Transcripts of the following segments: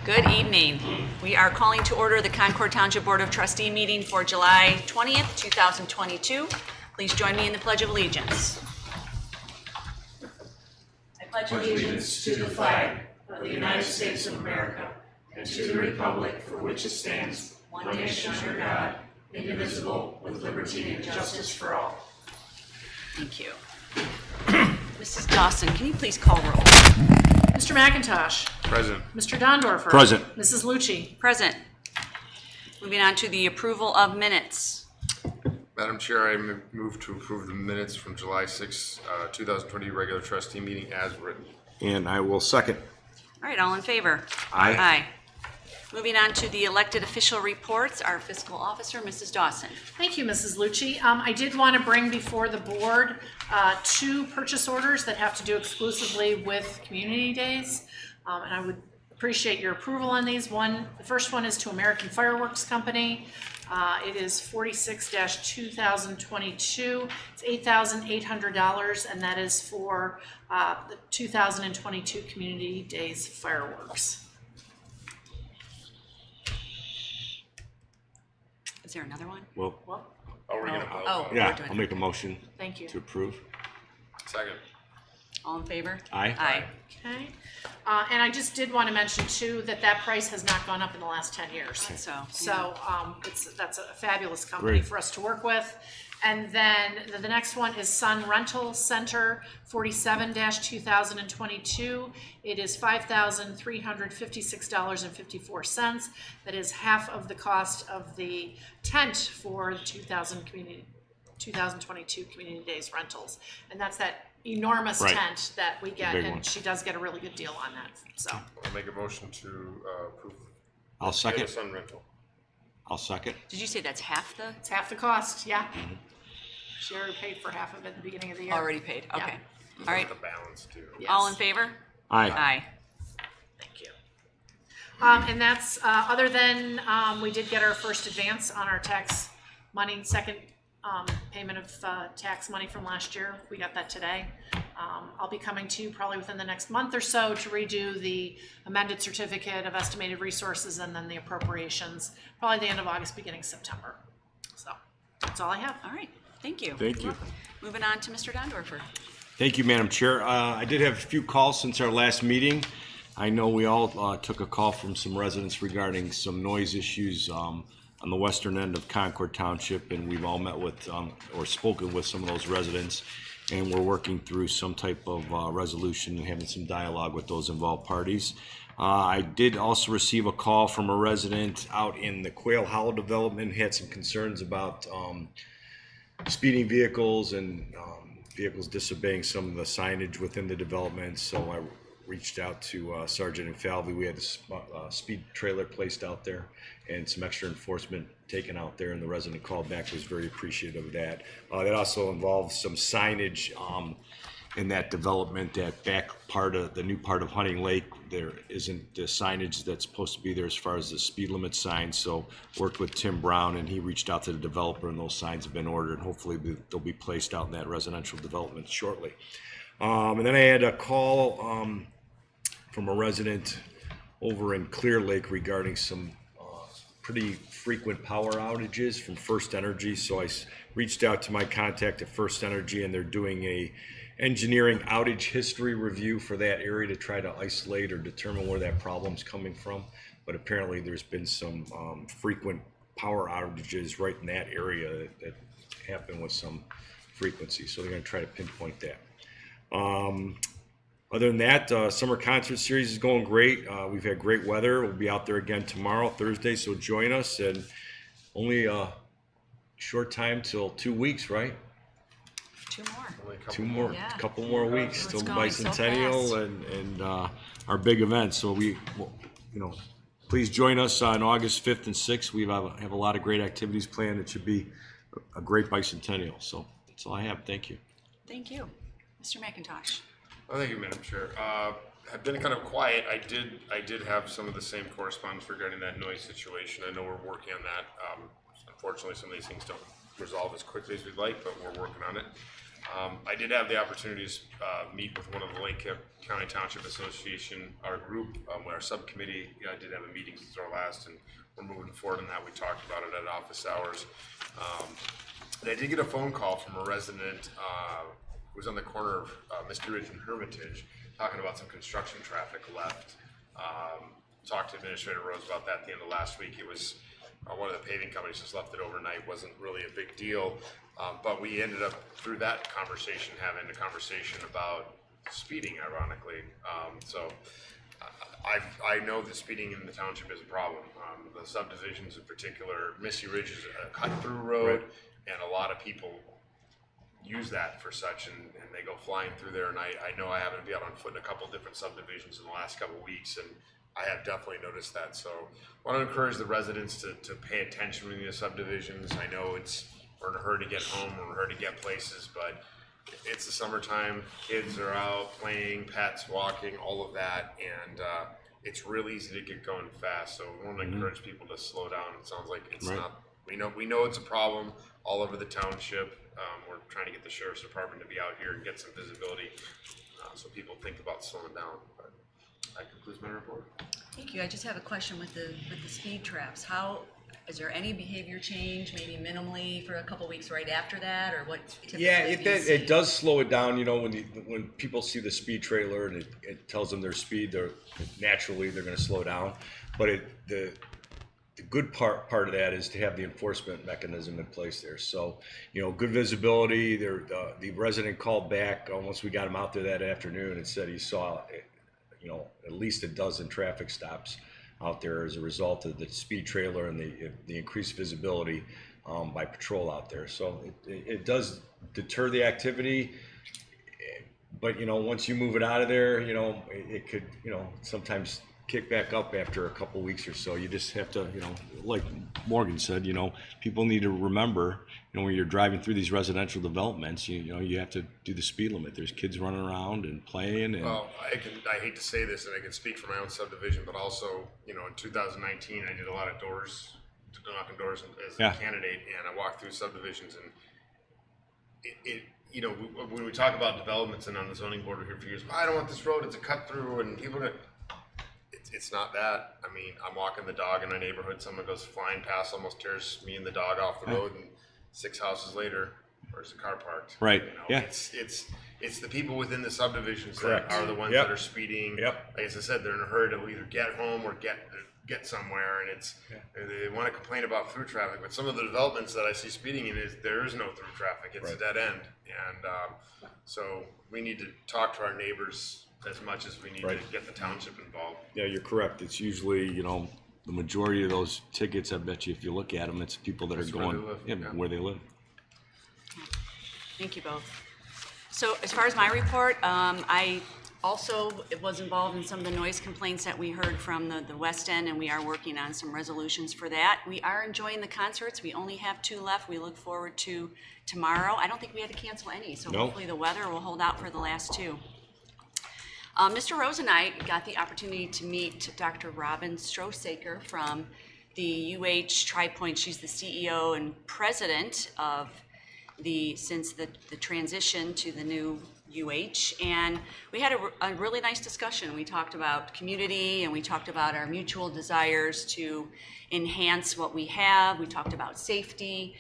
Good evening. We are calling to order the Concord Township Board of Trustee meeting for July 20th, 2022. Please join me in the Pledge of Allegiance. I pledge allegiance to the flag of the United States of America and to the republic for which it stands, one nation under God, indivisible, with liberty and justice for all. Thank you. Mrs. Dawson, can you please call roll? Mr. McIntosh. Present. Mr. Dondorfer. Present. Mrs. Lucci. Present. Moving on to the approval of minutes. Madam Chair, I move to approve the minutes from July 6, 2020 regular trustee meeting as written. And I will second. All right, all in favor? Aye. Aye. Moving on to the elected official reports, our fiscal officer, Mrs. Dawson. Thank you, Mrs. Lucci. I did want to bring before the board two purchase orders that have to do exclusively with community days. And I would appreciate your approval on these. The first one is to American Fireworks Company. It is 46-2022. It's $8,800, and that is for the 2022 Community Days fireworks. Is there another one? Well, Oh, we're going to vote. Oh, yeah, we're doing I'll make a motion Thank you. to approve. Second. all in favor? Aye. Aye. Okay. And I just did want to mention too that price has not gone up in the last 10 years. So That's a fabulous company Great. for us to work with. And then the next one is Sun Rental Center, 47-2022. It is $5,356.54. That is half of the cost of the tent for the 2022 Community Days rentals. And that's that enormous Right. tent that we get, big and one. she does get a really good deal on that. So I'll make a motion to approve. I'll second. The Sun rental. I'll second. did you say that's half the? it's half the cost, yeah. She already paid for half of it at the beginning of the year. Already paid, Yeah. okay. All right, The balance too. Yes. all in favor? Aye. Aye. Thank you. And that's, other than, we did get our first advance on our tax money, second payment of tax money from last year. We got that today. I'll be coming to you probably within the next month or so to redo the amended certificate of estimated resources and then the appropriations, probably the end of August, beginning September. So that's all I have. All right, thank you. Thank you. Moving on to Mr. Dondorfer. Thank you, Madam Chair. I did have a few calls since our last meeting. I know we all took a call from some residents regarding some noise issues on the western end of Concord Township, and we've all met with or spoken with some of those residents, and we're working through some type of resolution and having some dialogue with those involved parties. I did also receive a call from a resident out in the Quail Hollow development, had some concerns about speeding vehicles and vehicles disobeying some of the signage within the development. So I reached out to Sergeant Infalvi. We had a speed trailer placed out there and some extra enforcement taken out there, and the resident called back, was very appreciative of that. That also involves some signage in that development, that back part of the new part of Hunting Lake. There isn't the signage that's supposed to be there as far as the speed limit sign. So worked with Tim Brown, and he reached out to the developer, and those signs have been ordered, and hopefully they'll be placed out in that residential development shortly. And then I had a call from a resident over in Clear Lake regarding some pretty frequent power outages from First Energy. So I reached out to my contact at First Energy, and they're doing a engineering outage history review for that area to try to isolate or determine where that problem's coming from. But apparently there's been some frequent power outages right in that area that happen with some frequency. So they're going to try to pinpoint that. Other than that, summer concert series is going great. We've had great weather. We'll be out there again tomorrow, Thursday, so join us. And only a short time till 2 weeks, right? Two more. A couple more weeks till going so Bicentennial and our big event. So please join us on August 5th and 6th. We have a lot of great activities planned. It should be a great Bicentennial. So that's all I have. Thank you. Thank you. Mr. McIntosh. Well, thank you, Madam Chair. I've been kind of quiet. I did have some of the same correspondence regarding that noise situation. I know we're working on that. Unfortunately, some of these things don't resolve as quickly as we'd like, but we're working on it. I did have the opportunity to meet with one of the Lake County Township Association, our group, our subcommittee. I did have a meeting since our last, and we're moving forward on that. We talked about it at office hours. And I did get a phone call from a resident who was on the corner of Misty Ridge and Hermitage, talking about some construction traffic left. Talked to Administrator Rose about that at the end of last week. It was one of the paving companies just left it overnight. Wasn't really a big deal, but we ended up through that conversation having a conversation about speeding. Ironically, so I know that speeding in the township is a problem. The subdivisions in particular, Misty Ridge is a cut-through road, and a lot of people use that for such, and they go flying through there. And I know I happened to be out on foot in a couple different subdivisions in the last couple of weeks, and I have definitely noticed that. So I want to encourage the residents to pay attention in the subdivisions. I know we're in a hurry to get home, we're in a hurry to get places, but it's the summertime, kids are out playing, pets walking, all of that, and it's really easy to get going fast. So we want to encourage people to slow down. It sounds like it's not, we know it's a problem all over the township. We're trying to get the Sheriff's Department to be out here and get some visibility so people think about slowing down. But that concludes my report. Thank you. I just have a question with the speed traps. Is there any behavior change, maybe minimally for a couple weeks right after that, or what? Yeah, it does slow it down. You know, when people see the speed trailer and it tells them their speed, naturally they're going to slow down. But the good part of that is to have the enforcement mechanism in place there. So, you know, good visibility. The resident called back once we got him out there that afternoon and said he saw, you know, at least a dozen traffic stops out there as a result of the speed trailer and the increased visibility by patrol out there. So it does deter the activity, but you know, once you move it out of there, you know, it could, you know, sometimes kick back up after a couple weeks or so. You just have to, you know, like Morgan said, you know, people need to remember, you know, when you're driving through these residential developments, you know, you have to do the speed limit. There's kids running around and playing. And well, I hate to say this, and I can speak for my own subdivision, but also, you know, in 2019, I did a lot of knocking doors as a candidate, and I walked through subdivisions, and it you know, when we talk about developments and on the zoning board here for years, I don't want this road, it's a cut through, and people are. It's not that. I mean, I'm walking the dog in my neighborhood. Someone goes flying past, almost tears me and the dog off the road, and 6 houses later, where's the car parked? Right. You know, yeah. It's the people within the subdivisions Correct. that are the ones that are speeding. Yep. Like as I said, they're in a hurry to either get home or get somewhere, and they want to complain about through traffic. But some of the developments that I see speeding in there is no through traffic. It's a dead end, and so we need to talk to our neighbors as much as we need to get the township involved. Yeah, you're correct. It's usually, you know, the majority of those tickets, I bet you, if you look at them, it's people that are going where they live. Thank you both. So as far as my report, I also was involved in some of the noise complaints that we heard from the West End, and we are working on some resolutions for that. We are enjoying the concerts. We only have 2 left. We look forward to tomorrow. I don't think we had to cancel any, so hopefully the weather will hold out for the last 2. Mr. Rose and I got the opportunity to meet Dr. Robin Strosaker from the UH Tri-Point. She's the CEO and president of since the transition to the new UH, and we had a really nice discussion. We talked about community, and we talked about our mutual desires to enhance what we have. We talked about safety.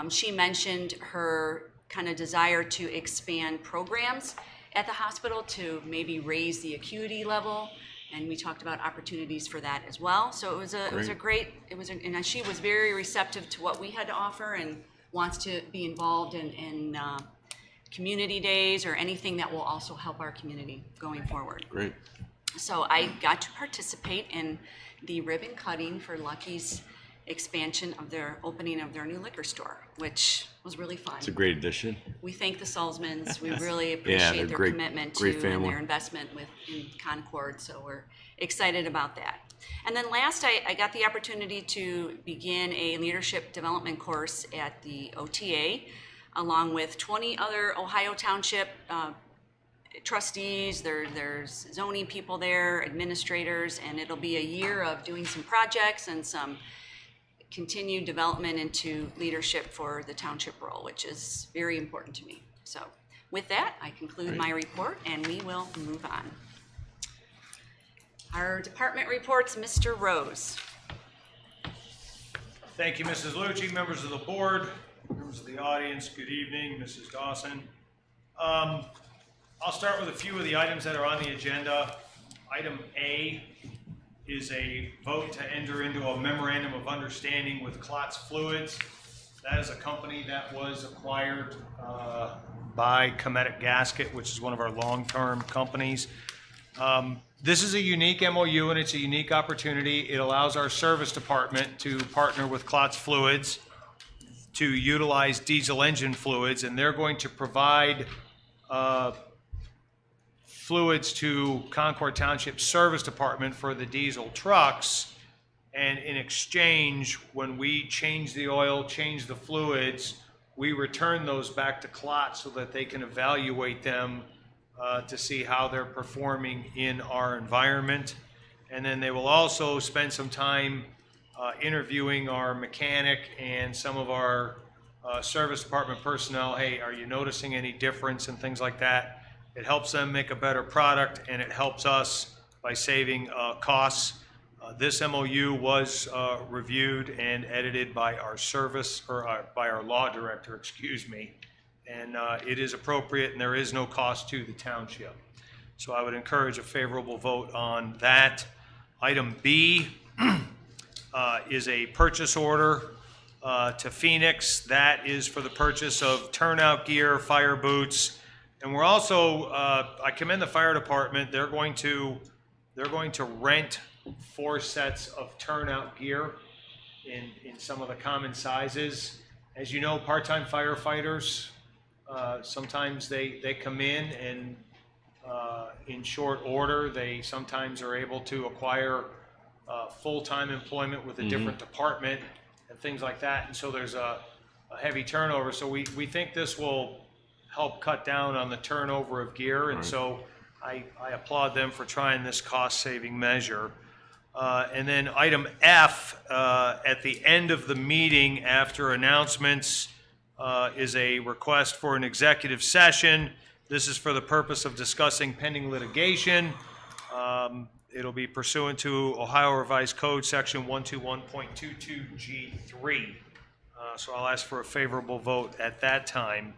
She mentioned her kind of desire to expand programs at the hospital to maybe raise the acuity level, and we talked about opportunities for that as well. So it was and she was very receptive to what we had to offer and wants to be involved in community days or anything that will also help our community going forward. Great. So I got to participate in the ribbon cutting for Lucky's expansion of their opening of their new liquor store, which was really fun. It's a great addition. We thank the Salzmans. We really appreciate their commitment to and their investment in Concord. So we're excited about that. And then last, I got the opportunity to begin a leadership development course at the OTA, along with 20 other Ohio Township trustees. There's zoning people there, administrators, and it'll be a year of doing some projects and some continued development into leadership for the township role, which is very important to me. So With that, I conclude my report, and we will move on. Our department reports, Mr. Rose. Thank you, Mrs. Lucci, members of the board, members of the audience, good evening, Mrs. Dawson. I'll start with a few of the items that are on the agenda. Item A is a vote to enter into a memorandum of understanding with Klotz Fluids. That is a company that was acquired by Cometic Gasket, which is one of our long-term companies. This is a unique MOU and it's a unique opportunity. It allows our service department to partner with Klotz Fluids to utilize diesel engine fluids, and they're going to provide fluids to Concord Township Service Department for the diesel trucks. And in exchange, when we change the oil, change the fluids, we return those back to Klotz so that they can evaluate them to see how they're performing in our environment. And then they will also spend some time interviewing our mechanic and some of our service department personnel. Hey, are you noticing any difference and things like that? It helps them make a better product, and it helps us by saving costs. This MOU was reviewed and edited by our by our law director, excuse me. And it is appropriate, and there is no cost to the township. So I would encourage a favorable vote on that. Item B is a purchase order to Phoenix. That is for the purchase of turnout gear, fire boots, and we're also, I commend the fire department. They're going to rent 4 sets of turnout gear in some of the common sizes. As you know, part-time firefighters, sometimes they come in short order. They sometimes are able to acquire full-time employment with a different department and things like that. And so there's a heavy turnover. So we think this will help cut down on the turnover of gear. And so I applaud them for trying this cost-saving measure. And then item F, at the end of the meeting after announcements, is a request for an executive session. This is for the purpose of discussing pending litigation. It'll be pursuant to Ohio Revised Code Section 121.22G3. So I'll ask for a favorable vote at that time.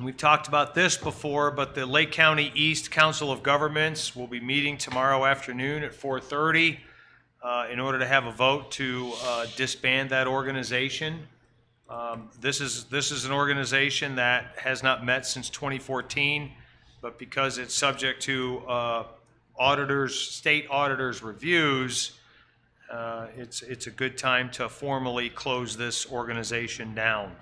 We've talked about this before, but the Lake County East Council of Governments will be meeting tomorrow afternoon at 4:30 in order to have a vote to disband that organization. This is an organization that has not met since 2014, but because it's subject to state auditors' reviews, it's a good time to formally close this organization down.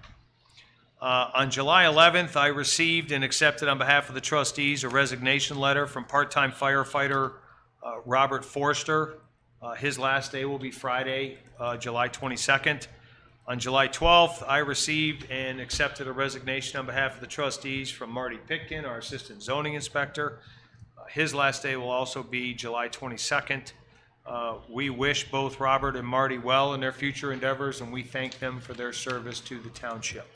On July 11th, I received and accepted on behalf of the trustees a resignation letter from part-time firefighter Robert Forster. His last day will be Friday, July 22nd. On July 12th, I received and accepted a resignation on behalf of the trustees from Marty Pitkin, our assistant zoning inspector. His last day will also be July 22nd. We wish both Robert and Marty well in their future endeavors, and we thank them for their service to the township.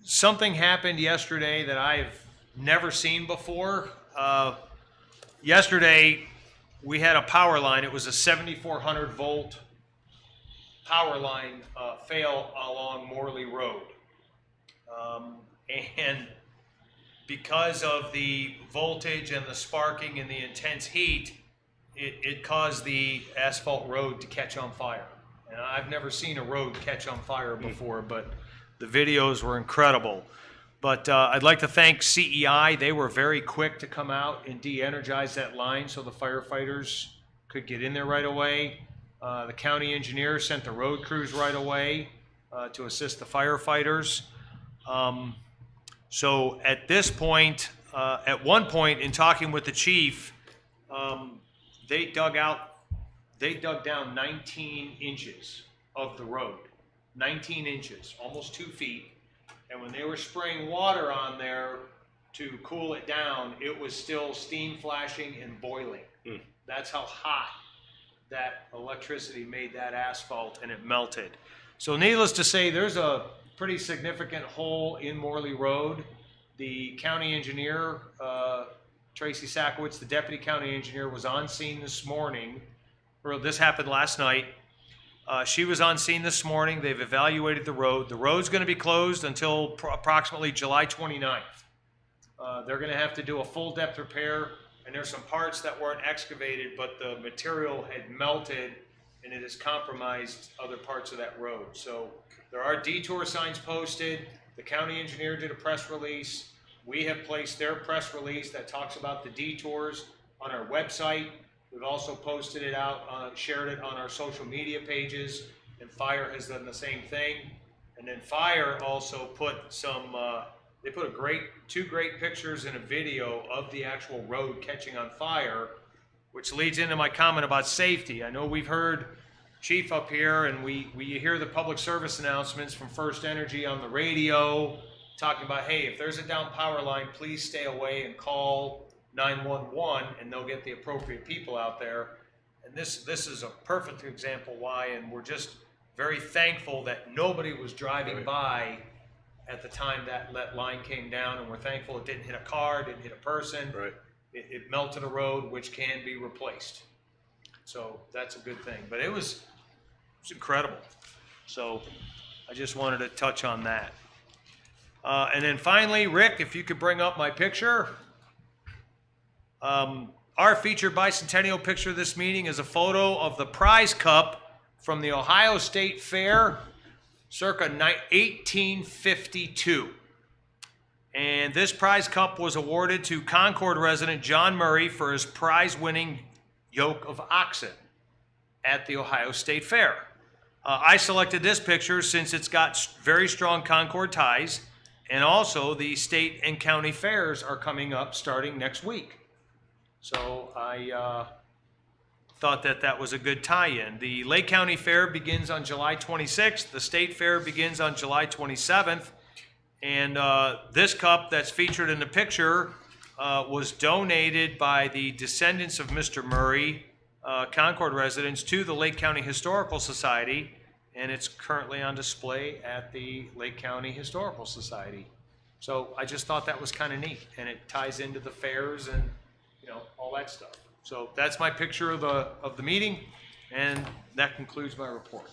Something happened yesterday that I've never seen before. Yesterday, we had a power line. It was a 7,400 volt power line fail along Morley Road. And because of the voltage and the sparking and the intense heat, it caused the asphalt road to catch on fire. And I've never seen a road catch on fire before, but the videos were incredible. But I'd like to thank CEI. They were very quick to come out and de-energize that line so the firefighters could get in there right away. The county engineer sent the road crews right away to assist the firefighters. So at this point, at one point in talking with the chief, they dug down 19 inches of the road, 19 inches, almost 2 feet. And when they were spraying water on there to cool it down, it was still steam flashing and boiling. That's how hot that electricity made that asphalt, and it melted. So needless to say, there's a pretty significant hole in Morley Road. The county engineer, Tracy Sakowitz, the deputy county engineer, was on scene this morning. Or this happened last night. She was on scene this morning. They've evaluated the road. The road's going to be closed until approximately July 29th. They're going to have to do a full depth repair, and there's some parts that weren't excavated, but the material had melted and it has compromised other parts of that road. So there are detour signs posted. The county engineer did a press release. We have placed their press release that talks about the detours on our website. We've also posted it out, shared it on our social media pages, and Fire has done the same thing. And then Fire also put some, they put two great pictures and a video of the actual road catching on fire, which leads into my comment about safety. I know we've heard Chief up here, and we hear the public service announcements from First Energy on the radio talking about, hey, if there's a down power line, please stay away and call 911, and they'll get the appropriate people out there. And this is a perfect example why, and we're just very thankful that nobody was driving by at the time that line came down, and we're thankful it didn't hit a car, didn't hit a person. Right. It melted a road, which can be replaced. So that's a good thing. But it was incredible. So I just wanted to touch on that. And then finally, Rick, if you could bring up my picture. Our featured bicentennial picture this meeting is a photo of the prize cup from the Ohio State Fair circa 1852. And this prize cup was awarded to Concord resident John Murray for his prize-winning yoke of oxen at the Ohio State Fair. I selected this picture since it's got very strong Concord ties, and also the state and county fairs are coming up starting next week. So I thought that was a good tie-in. The Lake County Fair begins on July 26th. The State Fair begins on July 27th. And this cup that's featured in the picture was donated by the descendants of Mr. Murray, Concord residents, to the Lake County Historical Society, and it's currently on display at the Lake County Historical Society. So I just thought that was kind of neat, and it ties into the fairs and all that stuff. So that's my picture of the meeting, and that concludes my report.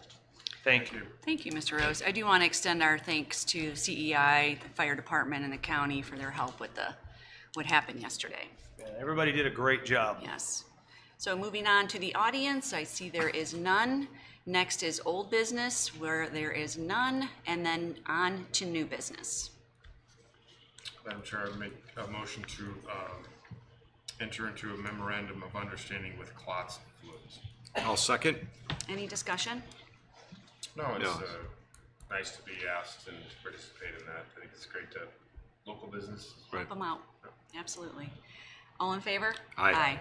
Thank you. Thank you, Mr. Rose. I do want to extend our thanks to CEI, the fire department, and the county for their help with what happened yesterday. Yeah, everybody did a great job. Yes. So moving on to the audience, I see there is none. Next is old business, where there is none, and then on to new business. Madam Chair, I would make a motion to enter into a memorandum of understanding with Clots Fluids. I'll second. Any discussion? No, it's No. Nice to be asked and to participate in that. I think it's great to local business. Help them out. Absolutely. All in favor? Aye.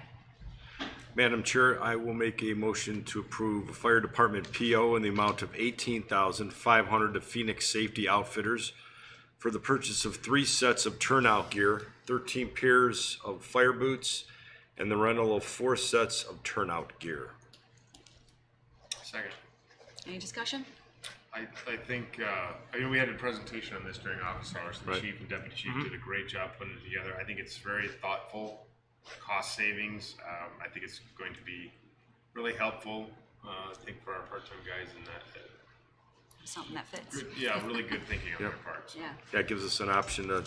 Madam Chair, I will make a motion to approve a fire department PO in the amount of $18,500 to Phoenix Safety Outfitters for the purchase of 3 sets of turnout gear, 13 pairs of fire boots, and the rental of 4 sets of turnout gear. Second. Any discussion? I think, we had a presentation on this during office hours. The Right. chief and deputy chief did a great job putting it together. I think it's very thoughtful, cost savings. I think it's going to be really helpful, I think, for our part-time guys in that. Something that fits. Good, yeah, really good thinking on their part. So. Yeah. That gives us an option to,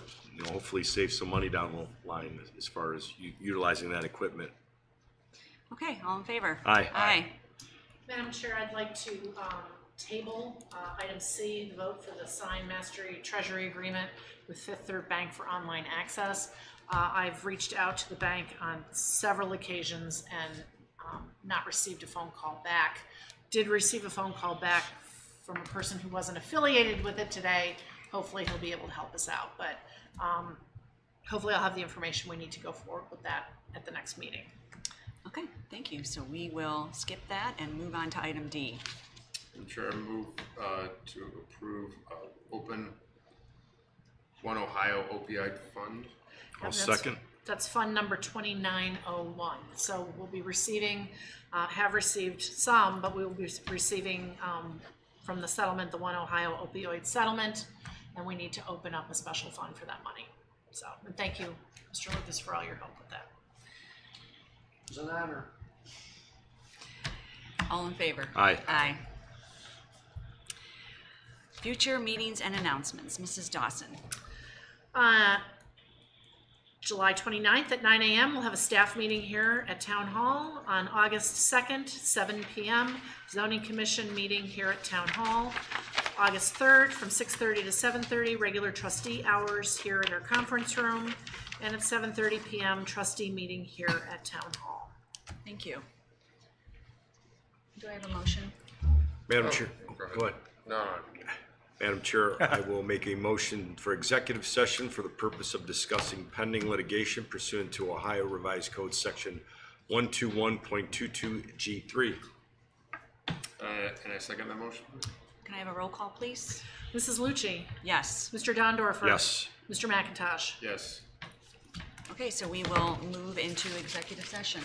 hopefully save some money down the line as far as utilizing that equipment. Okay, all in favor? Aye. Aye. Madam Chair, I'd like to table item C, the vote for the signed mastery treasury agreement with Fifth Third Bank for online access. I've reached out to the bank on several occasions and not received a phone call back. Did receive a phone call back from a person who wasn't affiliated with it today. Hopefully he'll be able to help us out, but hopefully I'll have the information we need to go forward with that at the next meeting. Okay, thank you. So we will skip that and move on to item D. I'm sure I move to approve Open One Ohio Opioid Fund. I'll That's- second. That's fund number 2901. So we'll be receiving, have received some, but we will be receiving from the settlement, the One Ohio opioid settlement, and we need to open up a special fund for that money. So, and thank you, Mr. Lucas, for all your help with that. It's an honor. All in favor? Aye. Aye. Future meetings and announcements, Mrs. Dawson. July 29th at 9 a.m. we'll have a staff meeting here at Town Hall. On August 2nd, 7 p.m., zoning commission meeting here at Town Hall. August 3rd from 6:30 to 7:30, regular trustee hours here in our conference room. And at 7:30 p.m., trustee meeting here at Town Hall. Thank you. Do I have a motion? Madam Chair, go ahead. No, Madam Chair, I will make a motion for executive session for the purpose of discussing pending litigation pursuant to Ohio Revised Code Section 121.22G3. and I second that motion. Can I have a roll call, please? Mrs. Lucci, Yes. Mr. Dondorfer. Yes. Mr. McIntosh. Yes. Okay, so we will move into executive session.